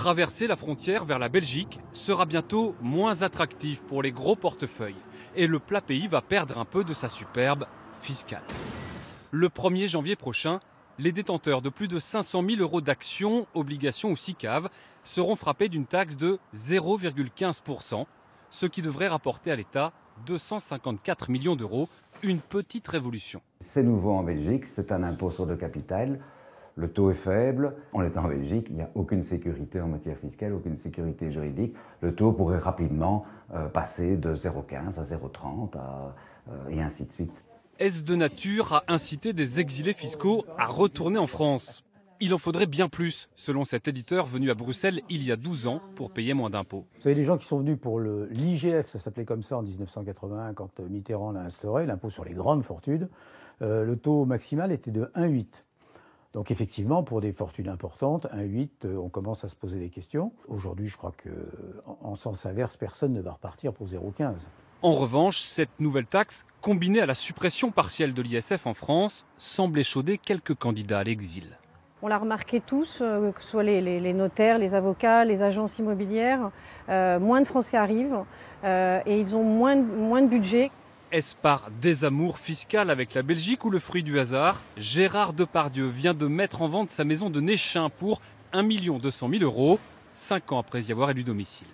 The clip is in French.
Traverser la frontière vers la Belgique sera bientôt moins attractif pour les gros portefeuilles. Et le plat pays va perdre un peu de sa superbe fiscale. Le 1er janvier prochain, les détenteurs de plus de 500 000 € d'actions, obligations ou SICAV seront frappés d'une taxe de 0,15%, ce qui devrait rapporter à l'État 254 millions d'euros, une petite révolution. C'est nouveau en Belgique, c'est un impôt sur le capital. Le taux est faible. En étant en Belgique, il n'y a aucune sécurité en matière fiscale, aucune sécurité juridique. Le taux pourrait rapidement passer de 0,15 à 0,30 et ainsi de suite. Est-ce de nature à inciter des exilés fiscaux à retourner en France? Il en faudrait bien plus, selon cet éditeur venu à Bruxelles il y a 12 ans pour payer moins d'impôts. Vous avez des gens qui sont venus pour l'IGF, ça s'appelait comme ça en 1981 quand Mitterrand l'a instauré, l'impôt sur les grandes fortunes. Le taux maximal était de 1,8. Donc effectivement, pour des fortunes importantes, 1,8, on commence à se poser des questions. Aujourd'hui, je crois qu'en sens inverse, personne ne va repartir pour 0,15. En revanche, cette nouvelle taxe, combinée à la suppression partielle de l'ISF en France, semble échauder quelques candidats à l'exil. On l'a remarqué tous, que ce soit les notaires, les avocats, les agences immobilières, moins de Français arrivent et ils ont moins de budget. Est-ce par désamour fiscal avec la Belgique ou le fruit du hasard? Gérard Depardieu vient de mettre en vente sa maison de Néchin pour 1 200 000 €, 5 ans après y avoir élu domicile.